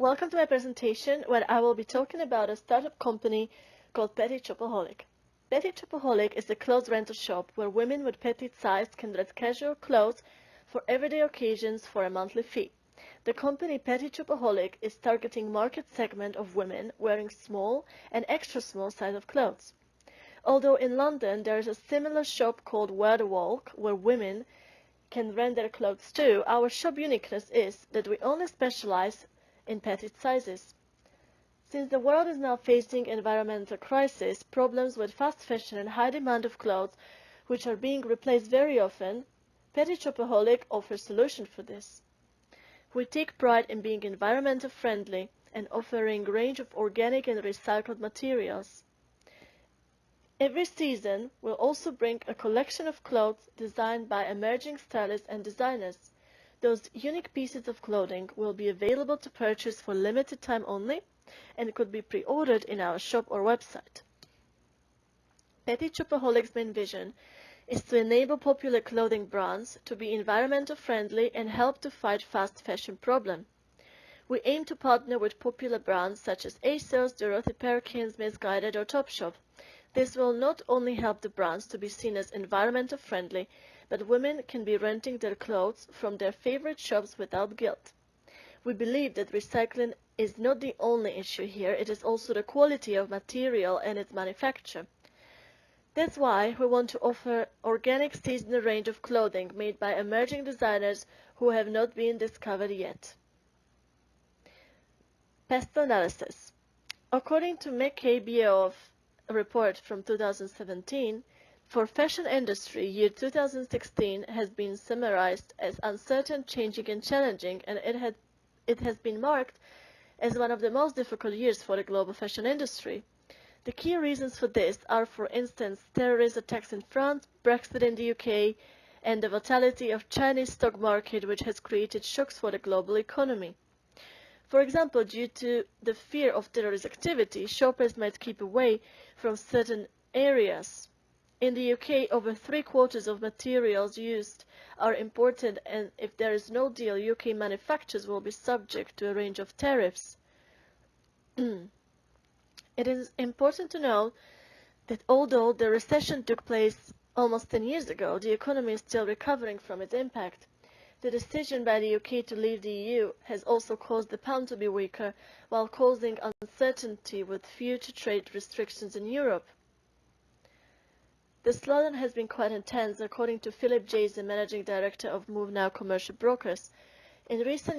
Welcome to my presentation where I will be talking about a startup company called Petite Shopaholic. Petite Shopaholic is a clothes rental shop where women with petite size can rent casual clothes for everyday occasions for a monthly fee. The company Petite Shopaholic is targeting market segment of women wearing small and extra small size of clothes. Although in London there is a similar shop called Wear the Walk where women can rent their clothes too, our shop uniqueness is that we only specialize in petite sizes. Since the world is now facing environmental crisis, problems with fast fashion and high demand of clothes, which are being replaced very often, Petite Shopaholic offers solutions for this. We take pride in being environmental friendly and offering a range of organic and recycled materials. Every season will also bring a collection of clothes designed by emerging stylists and designers. Those unique pieces of clothing will be available to purchase for limited time only and could be pre-ordered in our shop or website. Petite Shopaholic's main vision is to enable popular clothing brands to be environmental friendly and help to fight fast fashion problem. We aim to partner with popular brands such as ASOS, Dorothy Perkins, Missguided or Topshop. This will not only help the brands to be seen as environmental friendly, but women can be renting their clothes from their favorite shops without guilt. We believe that recycling is not the only issue here, it is also the quality of material and its manufacture. That's why we want to offer organic seasonal range of clothing made by emerging designers who have not been discovered yet. Pest analysis. According to McKay Beoff report from 2017, for fashion industry, year 2016 has been summarized as uncertain, changing and challenging, and it has been marked as one of the most difficult years for the global fashion industry. The key reasons for this are, for instance, terrorist attacks in France, Brexit in the UK, and the volatility of Chinese stock market, which has created shocks for the global economy. For example, due to the fear of terrorist activity, shoppers might keep away from certain areas. In the UK, over 3/4 of materials used are imported, and if there is no deal, UK manufacturers will be subject to a range of tariffs. It is important to note that although the recession took place almost 10 years ago, the economy is still recovering from its impact. The decision by the UK to leave the EU has also caused the pound to be weaker, while causing uncertainty with future trade restrictions in Europe. The slowdown has been quite intense, according to Philip Jason, Managing Director of Move Now Commercial Brokers. In recent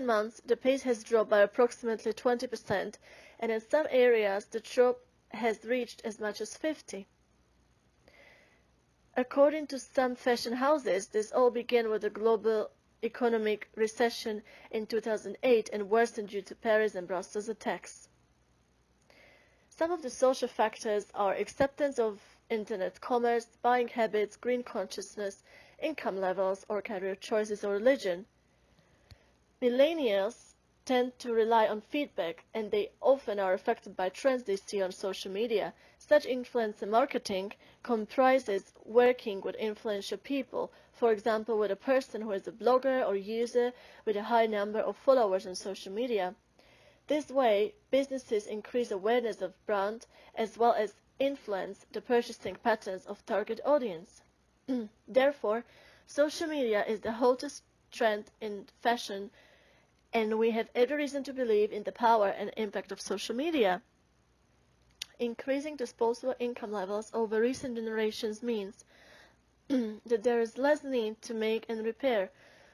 months, the pace has dropped by approximately 20%, and in some areas the drop has reached as much as 50%. According to some fashion houses, this all began with the global economic recession in 2008 and worsened due to Paris and Brussels attacks. Some of the social factors are acceptance of internet commerce, buying habits, green consciousness, income levels, or career choices or religion. Millennials tend to rely on feedback, and they often are affected by trends they see on social media. Such influencer marketing comprises working with influential people, for example with a person who is a blogger or user with a high number of followers on social media. This way, businesses increase awareness of brand as well as influence the purchasing patterns of target audience. Therefore, social media is the hottest trend in fashion, and we have every reason to believe in the power and impact of social media. Increasing disposable income levels over recent generations means that there is less need to make and repair,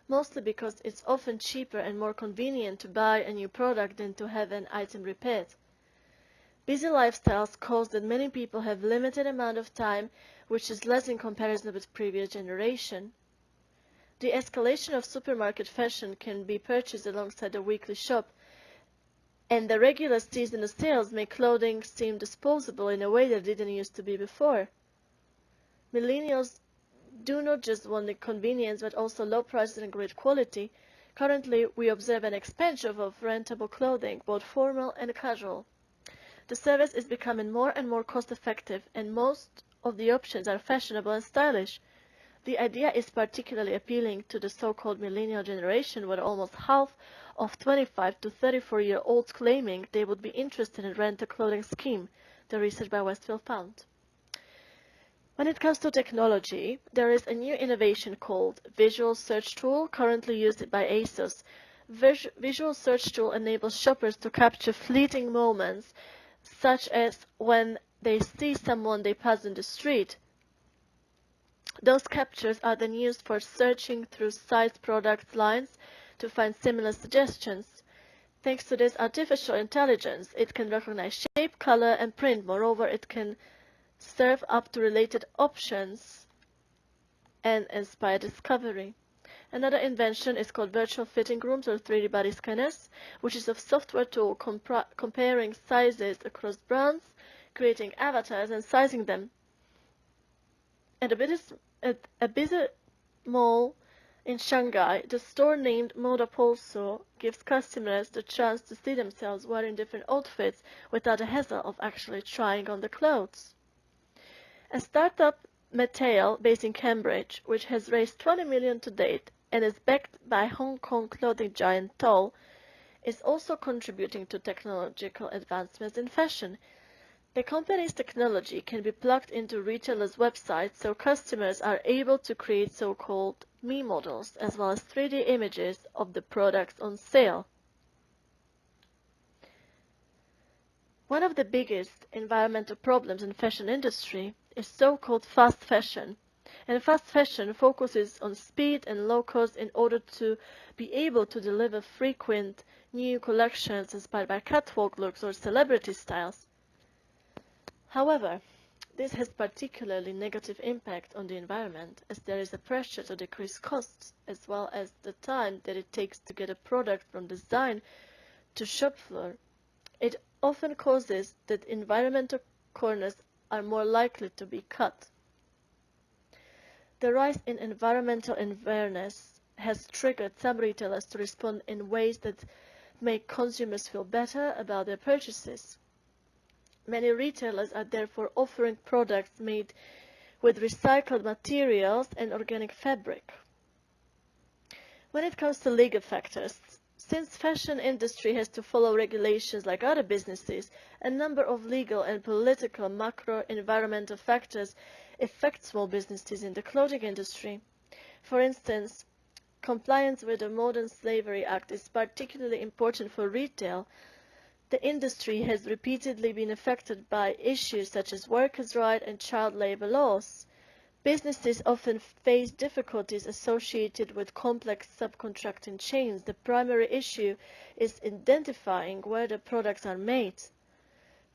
mostly because it's often cheaper and more convenient to buy a new product than to have an item repaired. Busy lifestyles cause that many people have limited amount of time, which is less in comparison with previous generation. The escalation of supermarket fashion can be purchased alongside a weekly shop, and the regular seasonal sales make clothing seem disposable in a way that didn't used to be before. Millennials do not just want the convenience but also low prices and great quality. Currently, we observe an expansion of rentable clothing, both formal and casual. The service is becoming more and more cost-effective, and most of the options are fashionable and stylish. The idea is particularly appealing to the so-called millennial generation, where almost half of 25 to 34-year-olds claiming they would be interested in rent-a-clothing scheme, the research by Westfield found. When it comes to technology, there is a new innovation called Visual Search Tool, currently used by ASOS. Visual Search Tool enables shoppers to capture fleeting moments, such as when they see someone they pass in the street. Those captures are then used for searching through sites' product lines to find similar suggestions. Thanks to this artificial intelligence, it can recognize shape, color, and print. Moreover, it can serve up to related options and inspire discovery. Another invention is called virtual fitting rooms or 3D body scanners, which is a software tool comparing sizes across brands, creating avatars and sizing them. At a busy mall in Shanghai, the store named Modapolso gives customers the chance to see themselves wearing different outfits without the hassle of actually trying on the clothes. A startup, Mattel, based in Cambridge, which has raised $20 million to date and is backed by Hong Kong clothing giant Toll, is also contributing to technological advancements in fashion. The company's technology can be plugged into retailers' websites, so customers are able to create so-called Me models as well as 3D images of the products on sale. One of the biggest environmental problems in the fashion industry is so-called fast fashion. And fast fashion focuses on speed and low cost in order to be able to deliver frequent new collections inspired by catwalk looks or celebrity styles. However, this has particularly negative impact on the environment, as there is a pressure to decrease costs as well as the time that it takes to get a product from design to shop floor. It often causes that environmental corners are more likely to be cut. The rise in environmental awareness has triggered some retailers to respond in ways that make consumers feel better about their purchases. Many retailers are therefore offering products made with recycled materials and organic fabric. When it comes to legal factors, since fashion industry has to follow regulations like other businesses, a number of legal and political macro-environmental factors affect small businesses in the clothing industry. For instance, compliance with the Modern Slavery Act is particularly important for retail. The industry has repeatedly been affected by issues such as workers' rights and child labor laws. Businesses often face difficulties associated with complex subcontracting chains. The primary issue is identifying where the products are made.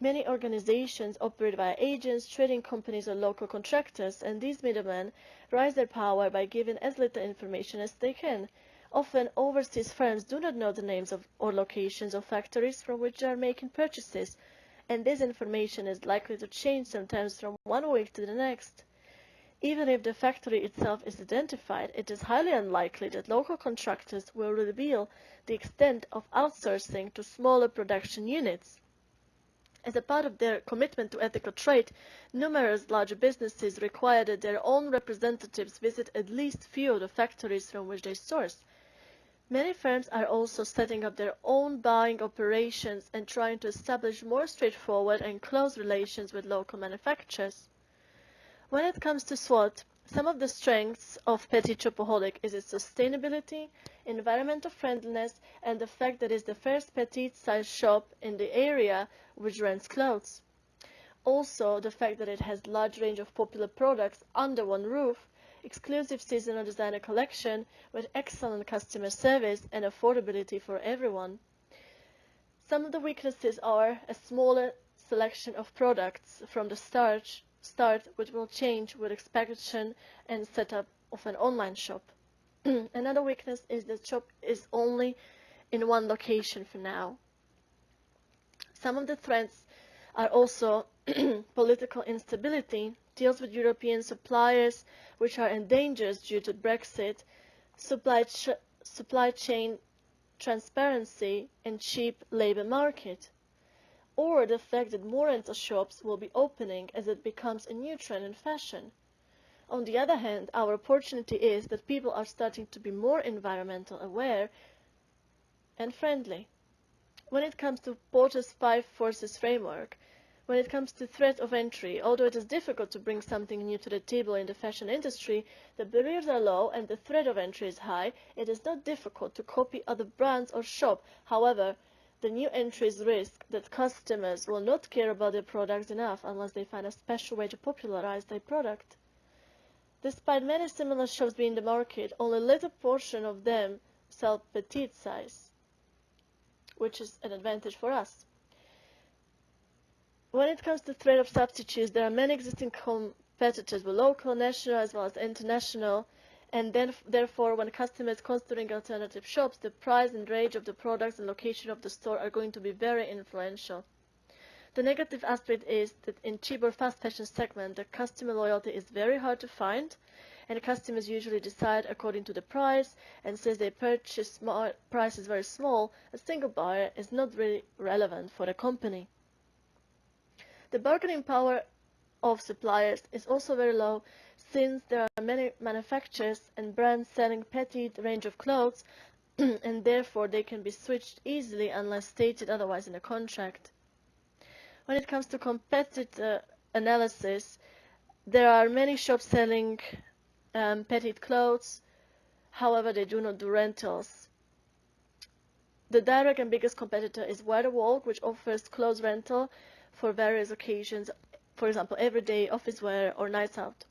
Many organizations operate via agents, trading companies, or local contractors, and these middlemen raise their power by giving as little information as they can. Often, overseas firms do not know the names of or locations of factories from which they are making purchases, and this information is likely to change sometimes from one week to the next. Even if the factory itself is identified, it is highly unlikely that local contractors will reveal the extent of outsourcing to smaller production units. As a part of their commitment to ethical trade, numerous larger businesses require that their own representatives visit at least few of the factories from which they source. Many firms are also setting up their own buying operations and trying to establish more straightforward and close relations with local manufacturers. When it comes to SWOT, some of the strengths of Petite Shopaholic is its sustainability, environmental friendliness, and the fact that it's the first petite size shop in the area which rents clothes. Also, the fact that it has a large range of popular products under one roof, exclusive seasonal designer collection with excellent customer service and affordability for everyone. Some of the weaknesses are a smaller selection of products from the start, which will change with expansion and setup of an online shop. Another weakness is that the shop is only in one location for now. Some of the threats are also political instability, deals with European suppliers which are endangered due to Brexit, supply chain transparency, and cheap labor market, or the fact that more rental shops will be opening as it becomes a new trend in fashion. On the other hand, our opportunity is that people are starting to be more environmental aware and friendly. When it comes to Porter's 5 Forces framework, when it comes to threat of entry, although it is difficult to bring something new to the table in the fashion industry, the barriers are low and the threat of entry is high. It is not difficult to copy other brands or shop. However, the new entries risk that customers will not care about their products enough unless they find a special way to popularize their product. Despite many similar shops being in the market, only a little portion of them sell petite size, which is an advantage for us. When it comes to threat of substitutes, there are many existing competitors, both local, national, as well as international, and therefore, when customers considering alternative shops, the price and range of the products and location of the store are going to be very influential. The negative aspect is that in cheap or fast fashion segment, the customer loyalty is very hard to find, and customers usually decide according to the price, and since their purchase price is very small, a single buyer is not really relevant for the company. The bargaining power of suppliers is also very low, since there are many manufacturers and brands selling petite range of clothes, and therefore they can be switched easily unless stated otherwise in a contract. When it comes to competitor analysis, there are many shops selling petite clothes, however they do not do rentals. The direct and biggest competitor is Wear the Walk, which offers clothes rental for various occasions, for example, everyday office wear or nights out.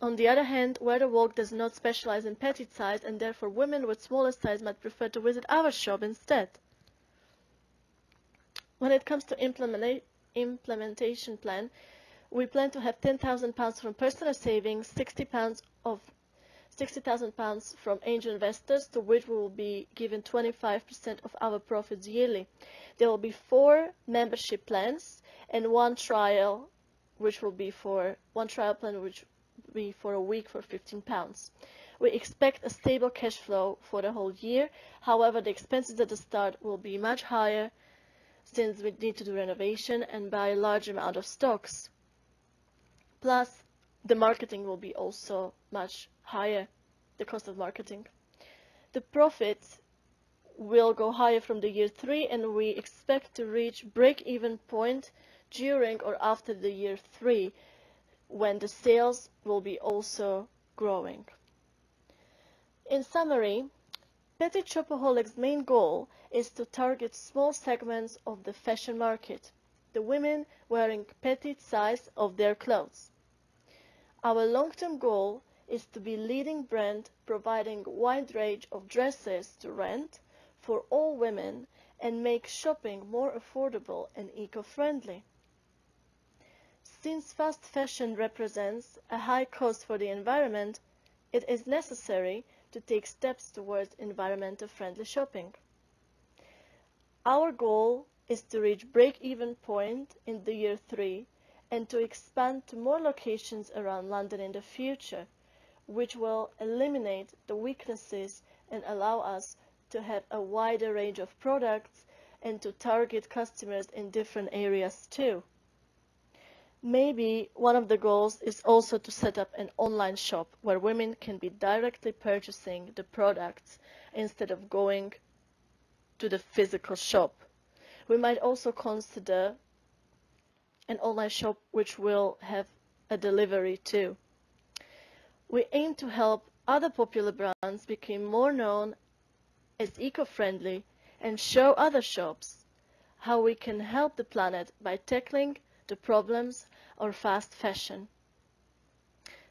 On the other hand, Wear the Walk does not specialize in petite size, and therefore women with smaller size might prefer to visit our shop instead. When it comes to implementation plan, we plan to have £10,000 from personal savings, £60,000 from angel investors, to which we will be given 25% of our profits yearly. There will be 4 membership plans and one trial plan which will be for a week for £15. We expect a stable cash flow for the whole year. However, the expenses at the start will be much higher since we need to do renovation and buy a large amount of stocks. Plus, the marketing will be also much higher, the cost of marketing. The profits will go higher from the year 3, and we expect to reach break-even point during or after the year 3, when the sales will be also growing. In summary, Petite Shopaholic's main goal is to target small segments of the fashion market, the women wearing petite size of their clothes. Our long-term goal is to be leading brand providing wide range of dresses to rent for all women and make shopping more affordable and eco-friendly. Since fast fashion represents a high cost for the environment, it is necessary to take steps towards environmental friendly shopping. Our goal is to reach break-even point in the year 3 and to expand to more locations around London in the future, which will eliminate the weaknesses and allow us to have a wider range of products and to target customers in different areas too. Maybe one of the goals is also to set up an online shop where women can be directly purchasing the products instead of going to the physical shop. We might also consider an online shop which will have a delivery too. We aim to help other popular brands become more known as eco-friendly and show other shops how we can help the planet by tackling the problems of fast fashion.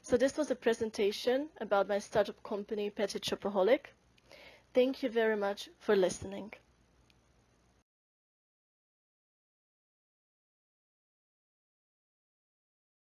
So this was a presentation about my startup company, Petite Shopaholic. Thank you very much for listening.